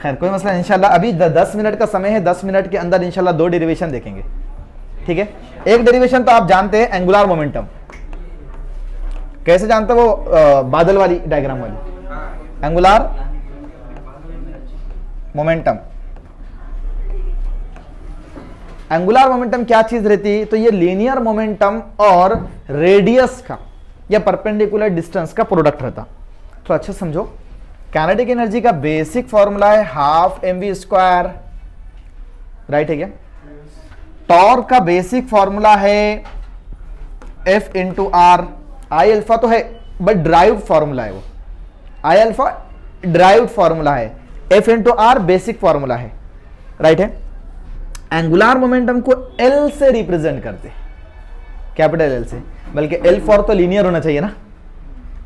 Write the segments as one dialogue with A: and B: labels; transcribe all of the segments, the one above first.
A: खैर कोई मसला नहीं, इंशाल्लाह अभी 10 मिनट का समय है, 10 मिनट के अंदर इंशाल्लाह 2 डेरिवेशन देखेंगे, ठीक है। एक डेरिवेशन तो आप जानते हैं, एंगुलर मोमेंटम। कैसे जानते हो? वो बादल वाली डायग्राम वाली एंगुलर मोमेंटम। एंगुलर मोमेंटम क्या चीज रहती है? तो ये लीनियर मोमेंटम और रेडियस का या परपेंडिकुलर डिस्टेंस का प्रोडक्ट रहता। तो अच्छा समझो, काइनेटिक एनर्जी का बेसिक फॉर्मूला है हाफ mv², राइट है क्या? टॉर्क का बेसिक फॉर्मूला है F into R. I alpha तो है बट ड्राइव्ड फॉर्मूला है, वो आई अल्फा ड्राइव्ड फॉर्मूला है, F into R basic formula है, राइट है। एंगुलर मोमेंटम को L से रिप्रेजेंट करते, कैपिटल L से, बल्कि L फॉर तो लीनियर होना चाहिए ना,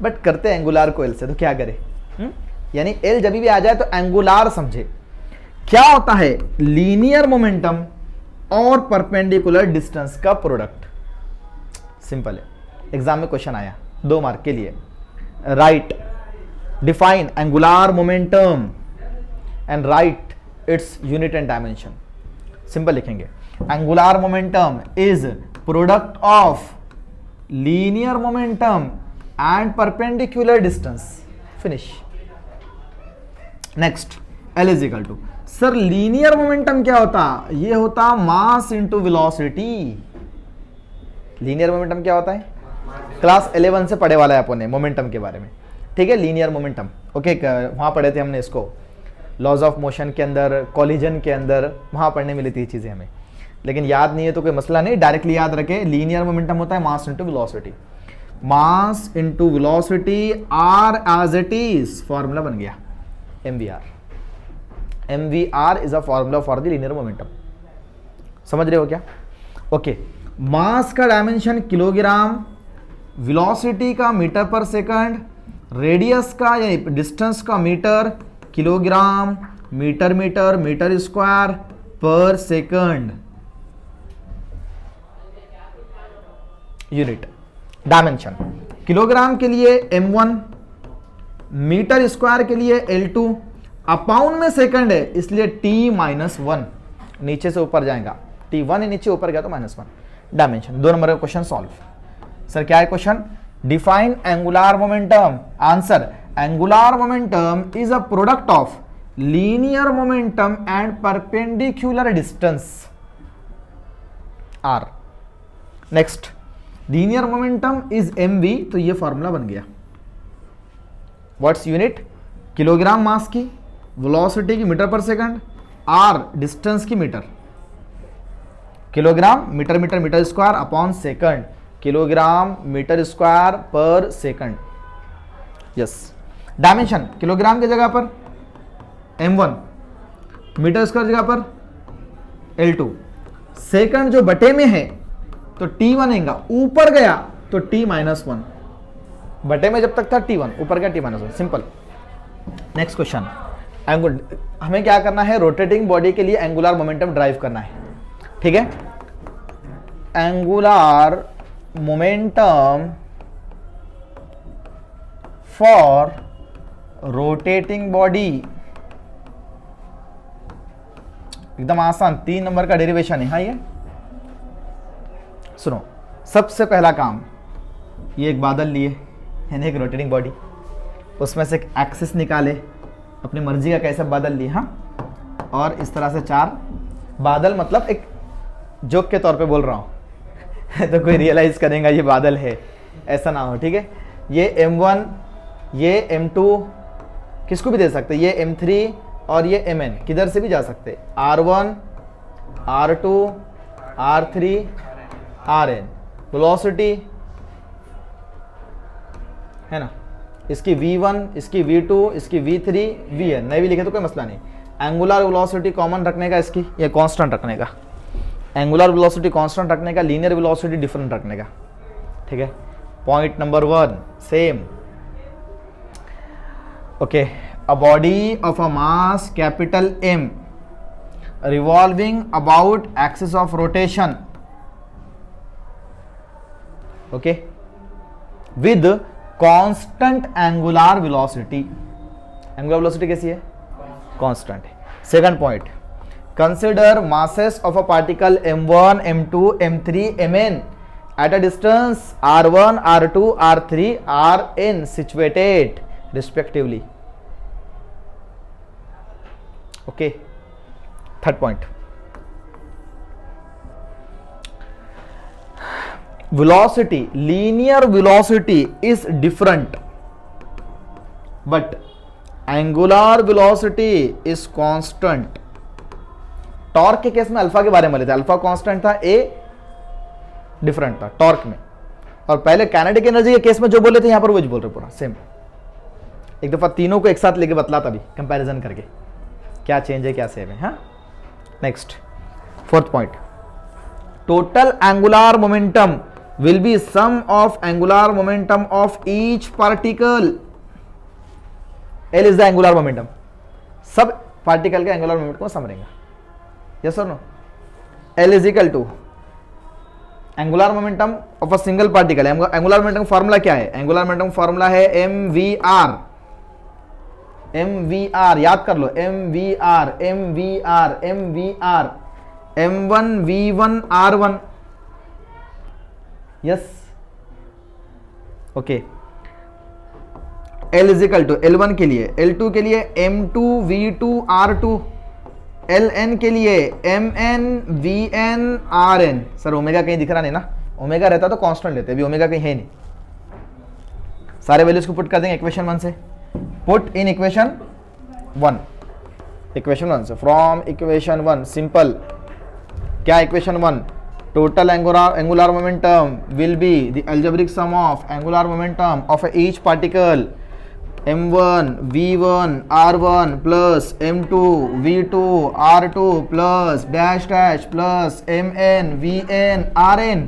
A: बट करते एंगुलर को L से, तो क्या करे? यानी L जब भी आ जाए तो एंगुलर समझे। क्या होता है? लीनियर मोमेंटम और परपेंडिकुलर डिस्टेंस का प्रोडक्ट। सिंपल है, एग्जाम में क्वेश्चन आया 2 मार्क के लिए। Right, define angular momentum and right its unit and dimension. Simple लिखेंगे, angular momentum is product of linear momentum and perpendicular distance. Finish. Next, L is equal to, sir linear momentum क्या होता? ये होता mass into velocity. Linear momentum क्या होता है? Class 11 से पढ़े वाला है अपन ने मोमेंटम के बारे में, ठीक है। लीनियर मोमेंटम, ओके, वहां पढ़े थे हमने इसको, लॉज ऑफ मोशन के अंदर, कॉलिजन के अंदर, वहां पढ़ने मिली थी चीजें हमें, लेकिन याद नहीं है तो कोई मसला नहीं, डायरेक्टली याद रखें। लीनियर मोमेंटम होता है mass into velocity. Mass into velocity R as it is, formula बन गया mvr। mvr is a formula for the linear momentum. समझ रहे हो क्या? ओके, मास का डायमेंशन किलोग्राम, वेलोसिटी का मीटर पर सेकंड, रेडियस का या डिस्टेंस का meter, kilogram, metre metre, metre square per second, unit dimension. Kilogram के लिए m1, मीटर स्क्वायर के लिए L2, अपाउंड में सेकंड है इसलिए T-1, नीचे से ऊपर जाएगा, T1 है नीचे, ऊपर गया तो -1। डायमेंशन। 2 नंबर का क्वेश्चन सॉल्व। सर क्या है question? Define angular momentum. Answer, angular momentum is a product of linear momentum and perpendicular distance R। Next, linear momentum is mv, तो ये फॉर्मूला बन गया। What's unit? किलोग्राम मास की, velocity की metre per second, r distance की metre, kilogram metre metre metre square upon second, kilogram metre square per second. Yes. Dimension, kilogram की जगह पर m1, मीटर स्क्वायर जगह पर L2, सेकंड जो बटे में है तो T1 आएगा, ऊपर गया तो T-1, बटे में जब तक था T1, ऊपर गया T-1। सिंपल। नेक्स्ट क्वेश्चन, हमें क्या करना है? रोटेटिंग बॉडी के लिए एंगुलर मोमेंटम ड्राइव करना है, ठीक है। Angular momentum for rotating body, एकदम आसान, 3 नंबर का डेरिवेशन है। हाँ, ये सुनो, सबसे पहला काम, ये एक बादल लिए, यानी एक रोटेटिंग बॉडी, उसमें से एक एक्सिस निकाले, अपनी मर्जी का कैसा बादल लिए, हाँ, और इस तरह से 4 बादल, मतलब एक जोक के तौर पे बोल रहा हूँ तो कोई रियलाइज करेगा ये बादल है, ऐसा ना हो, ठीक है। ये m1, ये m2, किसको भी दे सकते, ये m3 और ये mn, किधर से भी जा सकते, r1, r2, r3, rn। Velocity है ना, इसकी v1, इसकी v2, इसकी v3, vn, नहीं भी लिखे तो कोई मसला नहीं। एंगुलर वेलोसिटी कॉमन रखने का, इसकी ये कांस्टेंट रखने का, एंगुलर वेलोसिटी कांस्टेंट रखने का, लीनियर वेलोसिटी डिफरेंट रखने का, ठीक है। Point number 1 same. Okay, a body of a mass capital M revolving about axis of rotation, okay, with constant angular velocity। angular velocity कैसी है? कांस्टेंट है। Second point, consider masses of a particle m1 m2 m3 mn at a distance r1 r2 r3 rn situated respectively. Okay, third point, velocity, linear velocity is different but angular velocity is constant. Torque के case में alpha के बारे में लेते, alpha constant था, a different था torque में, और पहले काइनेटिक एनर्जी के केस में जो बोले थे यहां पर वो बोल रहे पूरा सेम। एक दफा तीनों को एक साथ लेके बतला तभी कंपैरिजन करके क्या चेंज है क्या सेम है। हाँ, next fourth point, total angular momentum will be sum of angular momentum of each particle. L is the angular momentum, सब पार्टिकल के एंगुलर मोमेंट को समझेंगे। यस और no? L is equal to angular momentum of a single particle. Angular momentum formula क्या है? Angular momentum formula है mvr। mvr याद कर लो, mvr mvr mvr m1 v1 r1। Yes, okay. L is equal to L1 के लिए, L2 के लिए m2 v2 r2, Ln के लिए Mn Vn Rn। Sir omega कहीं दिख रहा नहीं ना, ओमेगा रहता तो कांस्टेंट लेते, अभी ओमेगा कहीं है नहीं। सारे वैल्यूज को पुट कर देंगे इक्वेशन 1 से। पुट इन इक्वेशन 1, इक्वेशन 1 से, फ्रॉम इक्वेशन 1 सिंपल। क्या equation 1? Total angular momentum will be the algebraic sum of angular momentum of each particle m1 v1 r1 plus m2 v2 r2 plus dash dash plus mn vn rn।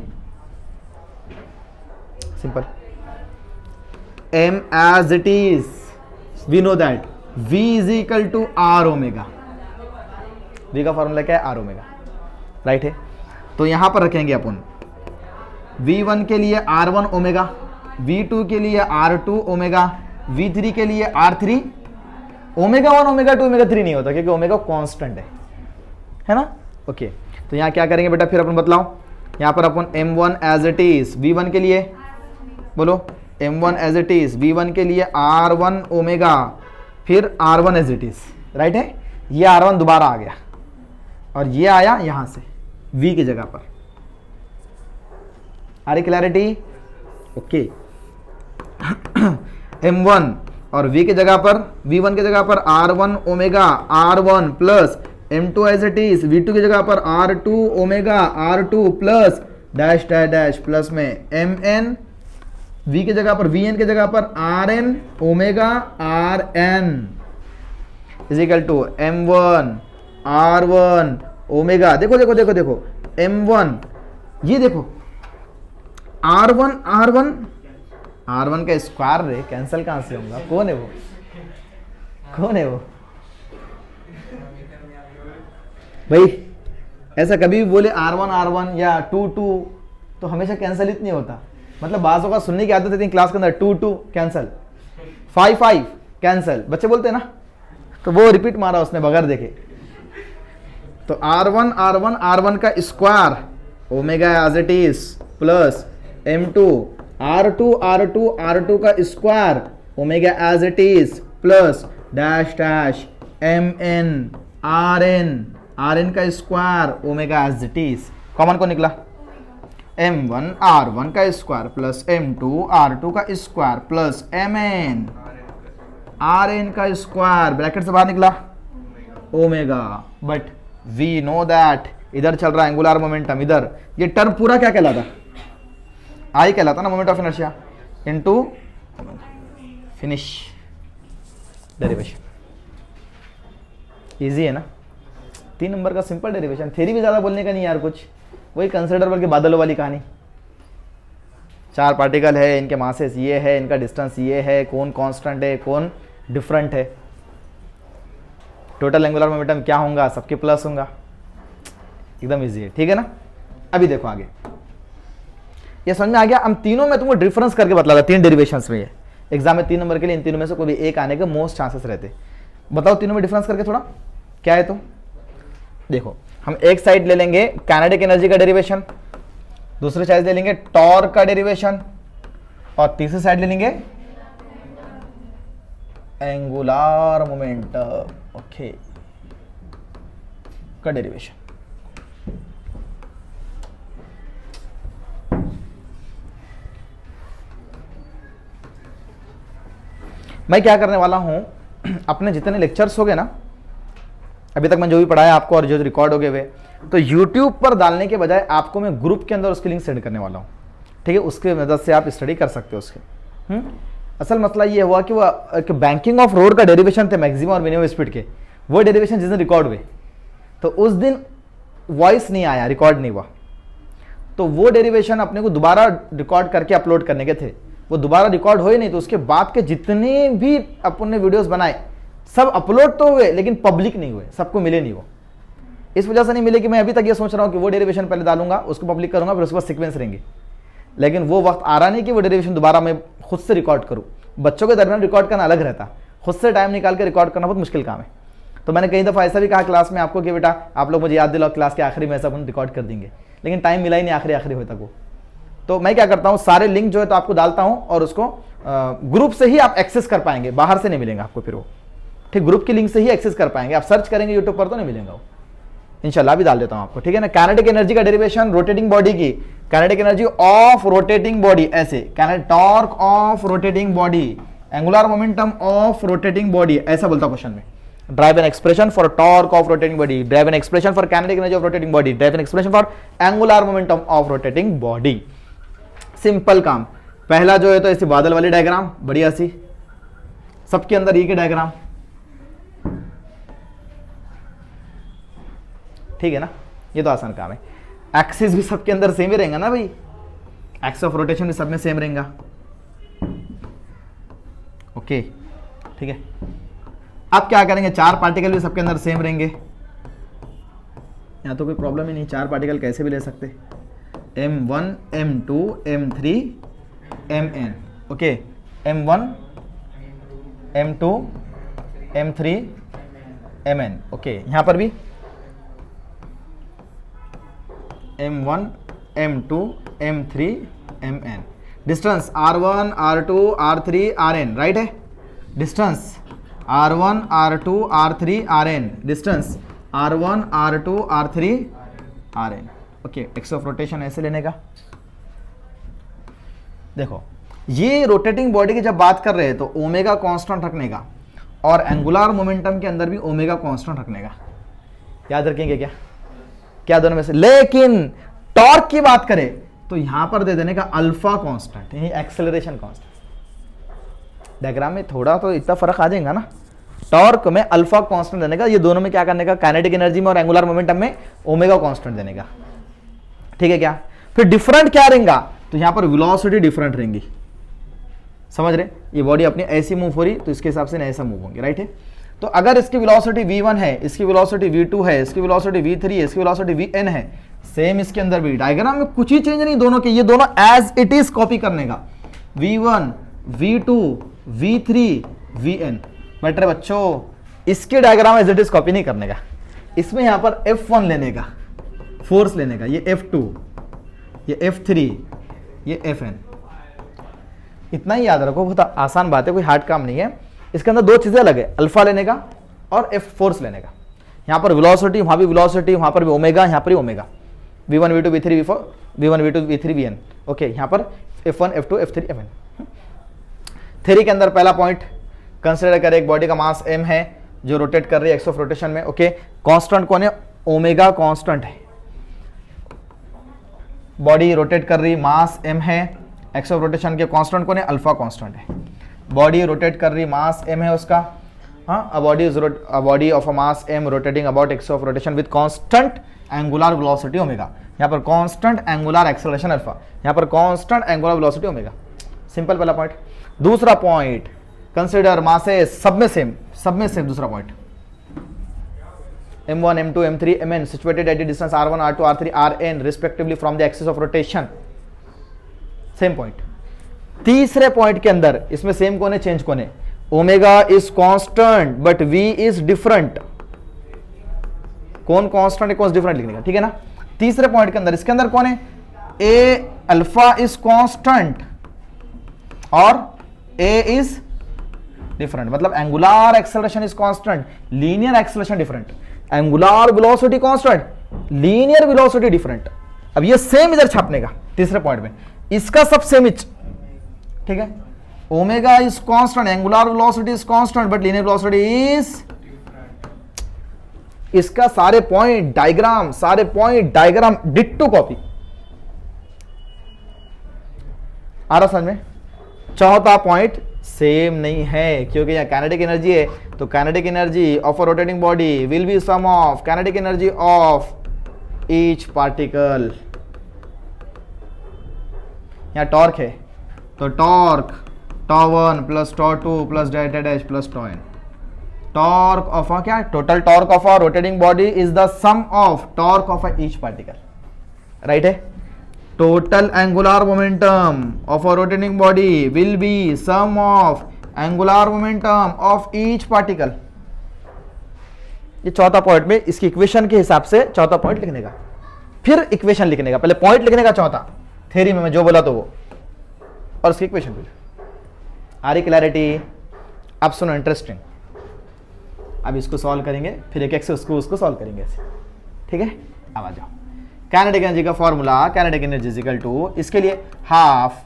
A: Simple. m as it is, we know that v is equal to r omega. v का formula क्या है? r omega, right है। तो यहां पर रखेंगे अपन v1 के लिए r1 ओमेगा, v2 के लिए r2 ओमेगा, v3 के लिए r3। ओमेगा 1 ओमेगा 2 ओमेगा 3 नहीं होता क्योंकि ओमेगा कांस्टेंट है ना। ओके, तो यहां क्या करेंगे बेटा, फिर अपन बतलाओ। यहां पर अपन m1 as it is v1 के लिए बोलो, m1 as it is v1 के लिए r1 ओमेगा, फिर r1 as it is, right है। ये r1 दोबारा आ गया और ये आया यहां से v की जगह पर। आ रही क्लैरिटी? ओके। m1 और v की जगह पर, v1 की जगह पर r1 omega r1 plus m2 as it is v2 की जगह पर r2 omega r2 plus dash dash dash plus में mn, v की जगह पर vn की जगह पर rn omega rn is equal to m1 r1 omega. देखो देखो देखो देखो m1, ये देखो r1 का स्क्वायर रे कैंसिल कहां से होगा? कौन है वो? कौन है वो भाई? ऐसा कभी भी बोले r1 या 2 तो हमेशा कैंसिल इतनी होता। मतलब बाजों का सुनने की आदत थी क्लास के अंदर, 2 कैंसिल, 5 कैंसिल, बच्चे बोलते हैं ना, तो वो रिपीट मारा उसने बगैर देखे। तो r1 का square omega as it is plus m2 r2 का square omega as it is plus dash dash mn rn का square omega as it is. Common को निकला m1 r1 का स्क्वायर प्लस m2 r2 का square plus mn rn का square, bracket से बाहर निकला omega. But we know that इधर चल रहा है एंगुलर मोमेंटम, इधर ये टर्म पूरा क्या कहलाता? आई कहलाता ना, moment of inertia into finish derivation. Easy है ना, 3 नंबर का सिंपल डेरिवेशन। थ्योरी भी ज्यादा बोलने का नहीं यार, कुछ वही कंसिडरेबल के बादलों वाली कहानी। 4 पार्टिकल है, इनके मासेस ये है, इनका डिस्टेंस ये है, कौन कांस्टेंट है कौन डिफरेंट है, टोटल एंगुलर मोमेंटम क्या होगा, सबके प्लस होगा, एकदम इजी है। ठीक है ना। अभी देखो आगे, ये समझ में आ गया। हम तीनों में तुमको डिफरेंस करके बतला था, 3 डेरिवेशंस में। ये एग्जाम में 3 नंबर के लिए इन तीनों में से कोई भी एक आने के मोस्ट चांसेस रहते। बताओ तीनों में डिफरेंस करके थोड़ा क्या है। तो देखो हम एक साइड ले लेंगे काइनेटिक एनर्जी का डेरिवेशन, दूसरी साइड ले लेंगे टॉर्क का डेरिवेशन, और तीसरी साइड ले लेंगे एंगुलर मोमेंटम ओके का डेरिवेशन। मैं क्या करने वाला हूं, अपने जितने लेक्चर्स हो गए ना अभी तक मैं जो भी पढ़ाया आपको और जो रिकॉर्ड हो गए वे, तो YouTube पर डालने के बजाय आपको मैं ग्रुप के अंदर उसकी लिंक सेंड करने वाला हूं, ठीक है। उसके मदद से आप स्टडी कर सकते हो उसके। असल मसला ये हुआ कि वो बैंकिंग ऑफ रोड का डेरिवेशन थे मैक्सिमम और मिनिमम स्पीड के, वो डेरिवेशन जिस दिन रिकॉर्ड हुए तो उस दिन वॉइस नहीं आया, रिकॉर्ड नहीं हुआ, तो वो डेरिवेशन अपने को दोबारा रिकॉर्ड करके अपलोड करने के थे, वो दोबारा रिकॉर्ड हुए नहीं। तो उसके बाद के जितने भी अपन ने वीडियोस बनाए सब अपलोड तो हुए लेकिन पब्लिक नहीं हुए, सबको मिले नहीं वो। इस वजह से नहीं मिले कि मैं अभी तक ये सोच रहा हूँ कि वो डेरिवेशन पहले डालूंगा, उसको पब्लिक करूंगा, फिर उसके बाद सीक्वेंस रहेंगे, लेकिन वो वक्त आ रहा नहीं कि वो डेरिवेशन दोबारा मैं खुद से रिकॉर्ड करूँ। बच्चों के दरमियान रिकॉर्ड करना अलग रहता, खुद से टाइम निकाल के रिकॉर्ड करना बहुत मुश्किल काम है। तो मैंने कई दफ़ा ऐसा भी कहा क्लास में आपको कि बेटा आप लोग मुझे याद दिलाओ, क्लास के आखिरी में सब हम रिकॉर्ड कर देंगे, लेकिन टाइम मिला ही नहीं आखिरी हुए तक वो। तो मैं क्या करता हूँ, सारे लिंक जो है तो आपको डालता हूँ और उसको ग्रुप से ही आप एक्सेस कर पाएंगे, बाहर से नहीं मिलेंगे आपको फिर वो, ठीक। ग्रुप की लिंक से ही एक्सेस कर पाएंगे, आप सर्च करेंगे यूट्यूब पर तो नहीं मिलेगा वो। इंशाल्लाह भी डाल देता हूं आपको, ठीक है ना। काइनेटिक एनर्जी का डेरिवेशन रोटेटिंग बॉडी की, kinetic energy of rotating body ऐसे, torque of rotating body, angular momentum of rotating body ऐसा बोलता क्वेश्चन में। Drive an expression for torque of rotating body, drive an expression for kinetic energy of rotating body, drive an expression for angular momentum of rotating body. Simple काम। पहला जो है तो ऐसी बादल वाली डायग्राम बढ़िया सी, सबके अंदर ये के डायग्राम, ठीक है ना, ये तो आसान काम है। एक्सिस भी सबके अंदर सेम ही रहेगा ना भाई, एक्सिस ऑफ रोटेशन भी सब में सेम रहेगा, ओके, ठीक है। अब क्या करेंगे, चार पार्टिकल भी सबके अंदर सेम रहेंगे, यहां तो कोई प्रॉब्लम ही नहीं, चार पार्टिकल कैसे भी ले सकते, M1 M2 M3 Mn, okay, M1 M2 M3 Mn, okay. यहां पर भी M1 M2 M3 Mn, distance R1 R2 R3 Rn, right है, distance R1 R2 R3 Rn, distance R1 R2 R3 Rn, okay. Axis of rotation ऐसे लेने का। देखो ये rotating body की जब बात कर रहे हैं तो ओमेगा कांस्टेंट रखने का, और एंगुलर मोमेंटम के अंदर भी ओमेगा कांस्टेंट रखने का, याद रखेंगे क्या क्या दोनों में से। लेकिन टॉर्क की बात करें तो यहां पर दे देने का अल्फा कांस्टेंट, यानी एक्सेलरेशन कांस्टेंट। डायग्राम में थोड़ा तो इतना फर्क आ जाएगा ना, टॉर्क में अल्फा कांस्टेंट देने का, ये दोनों में क्या करने का, काइनेटिक एनर्जी में और एंगुलर मोमेंटम में ओमेगा कांस्टेंट देने का, ठीक है क्या। फिर डिफरेंट क्या रहेगा, तो यहां पर वेलोसिटी डिफरेंट रहेंगी, समझ रहे, ये बॉडी अपनी ऐसी मूव हो रही तो इसके हिसाब से ऐसा मूव होंगे, राइट है। तो अगर इसकी वेलोसिटी v1 है, इसकी वेलोसिटी v2 है, इसकी वेलोसिटी v3 है, इसकी वेलोसिटी vn है, सेम इसके अंदर भी डायग्राम में कुछ ही चेंज नहीं, दोनों के, ये दोनों एज इट इज कॉपी करने का, v1 v2 v3 vn। Better बच्चों इसके diagram as it is copy नहीं करने का, इसमें यहां पर f1 लेने का, फोर्स लेने का, ये f2 ये f3 ये fn, इतना ही याद रखो, बहुत आसान बात है, कोई हार्ड काम नहीं है। इसके अंदर दो चीजें अलग है, अल्फा लेने का और एफ फोर्स लेने का। यहां पर वेलोसिटी, वहां भी वेलोसिटी, वहां पर भी ओमेगा, यहां पर भी omega, v1 v2 v3 v4 v1 v2 v3 vn, okay. यहां पर f1 f2 f3 fn। Theory के अंदर पहला पॉइंट कंसीडर करें, एक बॉडी का मास m है जो रोटेट कर रही है एक्स ऑफ रोटेशन में, ओके। कांस्टेंट कौन है, ओमेगा कांस्टेंट है, बॉडी रोटेट कर रही, मास m है, एक्स ऑफ रोटेशन के कांस्टेंट कौन है, अल्फा कांस्टेंट है। बॉडी रोटेट कर रही, मास m है उसका, हाँ, a body of a mass m rotating about x of rotation with constant angular velocity omega, यहाँ पर constant angular acceleration अल्फा, यहाँ पर constant angular velocity omega. Simple पहला पॉइंट। दूसरा पॉइंट कंसिडर मासेस सब में सेम, दूसरा point m1 m2 m3 mn situated at the distance r1 r2 r3 rn respectively from the axis of rotation, same point. तीसरे point के अंदर इसमें same कौन है, चेंज कौन है, omega is constant but v is different. कौन constant है कौन डिफरेंट लिखने का, ठीक है ना। तीसरे पॉइंट के अंदर, इसके अंदर कौन है, ए अल्फा इज कांस्टेंट और ए इज डिफरेंट, मतलब angular acceleration is constant, linear acceleration different, angular velocity constant, linear velocity different. अब ये सेम इधर छापने का तीसरे पॉइंट में, इसका सब सेम इच, ठीक है। Omega is constant, angular velocity is constant but linear velocity is, इसका सारे पॉइंट डायग्राम डिट्टो कॉपी। आ रहा समझ में। चौथा पॉइंट सेम नहीं है क्योंकि यहां काइनेटिक एनर्जी है, तो kinetic energy of a rotating body will be sum of kinetic energy of each particle. यहां टॉर्क है तो torque τ1 plus τ2 plus delta dash plus τn। Torque of a क्या, total torque of a rotating body is the sum of torque of each particle, right है। Total angular momentum of a rotating body will be sum of angular momentum of each particle. ये चौथा point में इसकी equation के हिसाब से चौथा point लिखने का, फिर इक्वेशन लिखने का, पहले पॉइंट लिखने का चौथा, थ्योरी में मैं जो बोला तो वो, और उसकी इक्वेशन भी। आ रही क्लैरिटी। अब सुनो इंटरेस्टिंग, अब इसको सॉल्व करेंगे, फिर एक से उसको सॉल्व करेंगे ऐसे, ठीक है। अब आ जाओ, काइनेटिक एनर्जी का formula, kinetic energy is equal to, इसके लिए half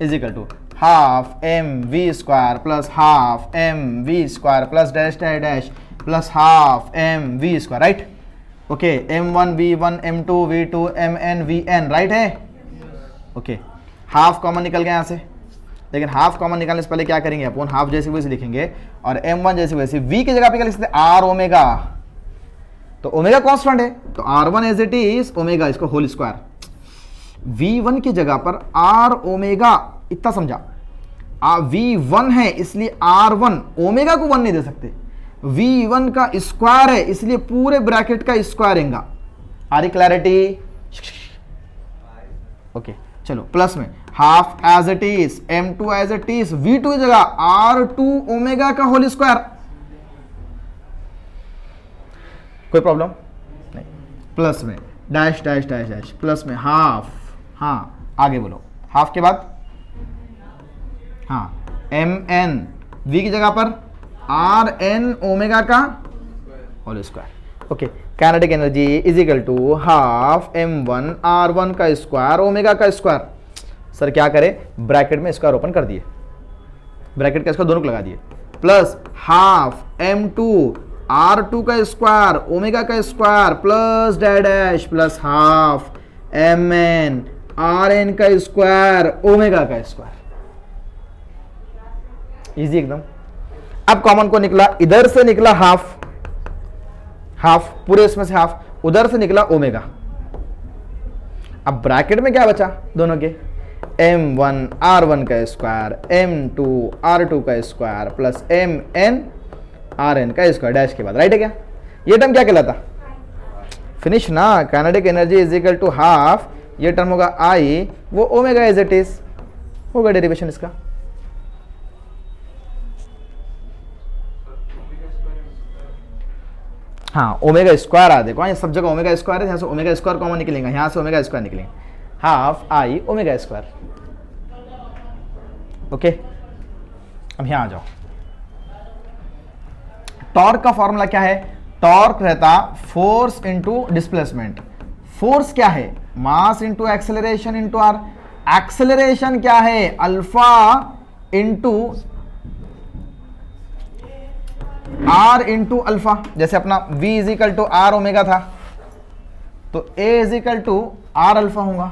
A: is equal to half m v square plus half m v square plus dash dash dash plus half m v square, right. Okay, m1 v1 m2 v2 mn vn, right है। Okay, half common निकल गया यहां से, लेकिन half common निकालने से पहले क्या करेंगे अपन, हाफ जैसे वैसे लिखेंगे और m1 जैसे वैसे v की जगह पे क्या लिख सकते हैं, आर ओमेगा, तो ओमेगा कांस्टेंट है तो r1 as it is omega, इसको होल स्क्वायर। v1 की जगह पर r ओमेगा, इतना समझा, v1 है इसलिए r1, ओमेगा को 1 नहीं दे सकते, v1 का स्क्वायर है इसलिए पूरे ब्रैकेट का स्क्वायर आएगा। आ रही क्लैरिटी। ओके चलो, प्लस में half as it is m2 as it is, v2 की जगह r2 ओमेगा का होल स्क्वायर। कोई प्रॉब्लम नहीं। प्लस में dash dash dash dash, plus में हाफ, हाँ आगे बोलो, हाफ के बाद हाँ mn, v की जगह पर rn ओमेगा का whole square. Okay, kinetic energy is equal to half m1 r1 का स्क्वायर ओमेगा का स्क्वायर। सर क्या करें, ब्रैकेट में स्क्वायर ओपन कर दिए, ब्रैकेट का स्क्वायर दोनों को लगा दिए, प्लस हाफ m2 r2 का स्क्वायर ओमेगा का square plus dash plus half mn rn का स्क्वायर ओमेगा का स्क्वायर। इजी एकदम। अब कॉमन को निकला, इधर से निकला हाफ, हाफ पूरे इसमें से हाफ, उधर से निकला ओमेगा। अब ब्रैकेट में क्या बचा दोनों के, m1 r1 का स्क्वायर m2 r2 का स्क्वायर प्लस mn rn का स्क्वायर डैश के बाद, राइट है क्या। ये टर्म क्या कहलाता, फिनिश ना। Kinetic energy is equal to half, ये टर्म होगा I, वो ओमेगा एज इट इज होगा डेरिवेशन इसका। हाँ ओमेगा स्क्वायर आ, देखो ये सब जगह ओमेगा स्क्वायर है, यहाँ से ओमेगा स्क्वायर कॉमन निकलेंगे, यहाँ से ओमेगा स्क्वायर निकलेंगे, half I omega square. Okay, अब यहाँ आ जाओ। टॉर्क का फॉर्मूला क्या है, टॉर्क रहता फोर्स इंटू डिस्प्लेसमेंट। फोर्स क्या है, mass into acceleration into r. Acceleration क्या है, alpha into r into alpha. जैसे अपना v is equal to r omega था, तो a is equal to r alpha होगा,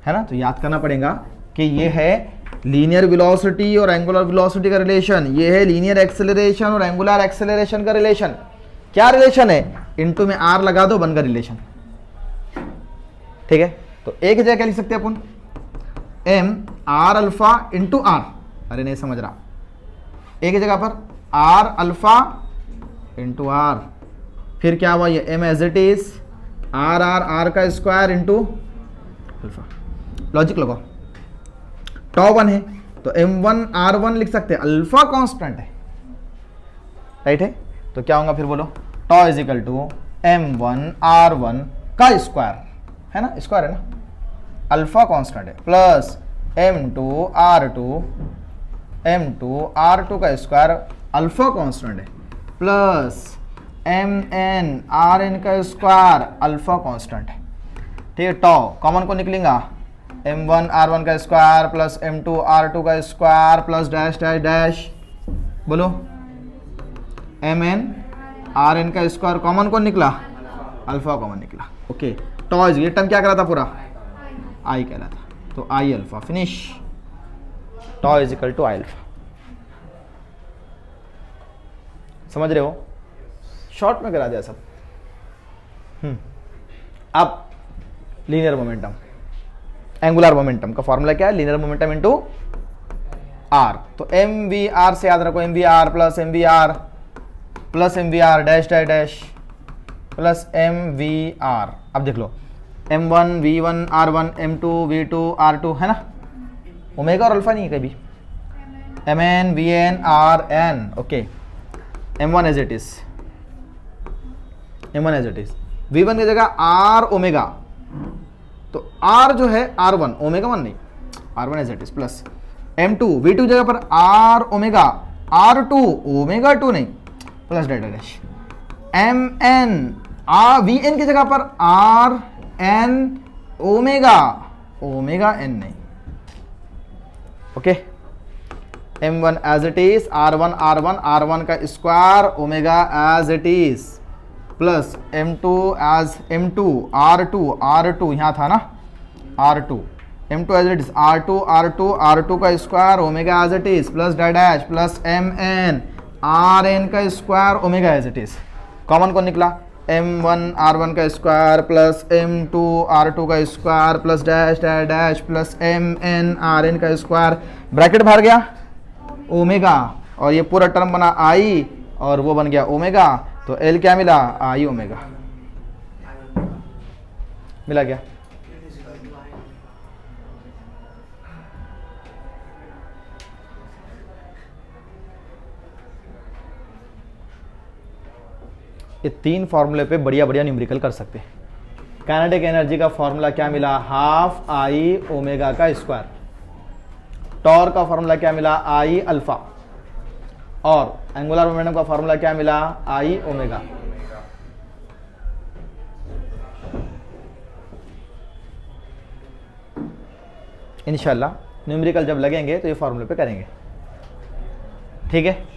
A: है ना। तो याद करना पड़ेगा कि ये है लीनियर वेलोसिटी और एंगुलर वेलोसिटी का रिलेशन, ये है लीनियर एक्सेलरेशन और एंगुलर एक्सेलरेशन का रिलेशन। क्या रिलेशन है, इनटू में आर लगा दो, बनकर रिलेशन, ठीक है। तो एक जगह क्या लिख सकते हैं अपन, m r alpha into r, अरे नहीं समझ रहा, एक ही जगह पर आर अल्फा इंटू आर, फिर क्या हुआ ये m as it is r r r का स्क्वायर इंटू अल्फा। लॉजिक लगाओ, τ1 है तो m1r1 लिख सकते हैं, अल्फा कांस्टेंट है, राइट है। तो क्या होगा फिर बोलो, टॉ इज इक्वल टू m1r1 का स्क्वायर, है ना, स्क्वायर है ना, अल्फा कांस्टेंट है, प्लस m2r2 का स्क्वायर अल्फा कांस्टेंट है, प्लस mn का स्क्वायर अल्फा कांस्टेंट है, ठीक है। टॉ कॉमन को निकलेगा, m1r1 का स्क्वायर प्लस m2r2 का square plus dash dash dash, बोलो mn का स्क्वायर कॉमन को निकला, अल्फा कॉमन निकला, ओके। टॉ इज, ये टर्म क्या कहलाता पूरा, आई कहलाता, तो I alpha, finish. Tau is equal to I alpha, समझ रहे हो, शॉर्ट में करा दिया सब। अब लीनियर मोमेंटम, एंगुलर मोमेंटम का फॉर्मूला क्या है, लीनियर मोमेंटम इनटू आर। तो एम वी आर से याद रखो, m v r plus m v r plus m v r dash dash dash plus m v r. अब देख लो, m1 v1 r1 m2 v2 r2 है ना, omega और alpha नहीं है कभी, mn vn rn, okay. m1 as it is, m1 as it is, v1 की जगह r ओमेगा, तो r जो है r1 ओमेगा 1 नहीं, r1 as it is, plus m2 v2 जगह पर r ओमेगा, r2 ओमेगा 2 नहीं, plus data dash mn vn की जगह पर r n omega, omega n नहीं, okay. m1 as it is, r1 का square omega as it is, plus m2 as m2 r2 यहाँ था ना, r2 m2 as it is, r2 का square omega as it is, plus dash plus mn rn का square omega as it is, common को निकला, m1 r1 का square plus m2 r2 का square plus dash dash dash plus mn rn का square, bracket बाहर गया omega, और ये पूरा टर्म बना i और वो बन गया ओमेगा, तो l क्या मिला, i ओमेगा मिला गया। ये तीन फॉर्मूले पे बढ़िया बढ़िया न्यूमेरिकल कर सकते हैं। काइनेटिक एनर्जी का फॉर्मूला क्या मिला, हाफ आई ओमेगा का स्क्वायर। टॉर्क का फॉर्मूला क्या मिला, आई अल्फा। और एंगुलर मोमेंटम का फॉर्मूला क्या मिला, आई ओमेगा। इंशाल्लाह न्यूमेरिकल जब लगेंगे तो ये फॉर्मूले पे करेंगे, ठीक है।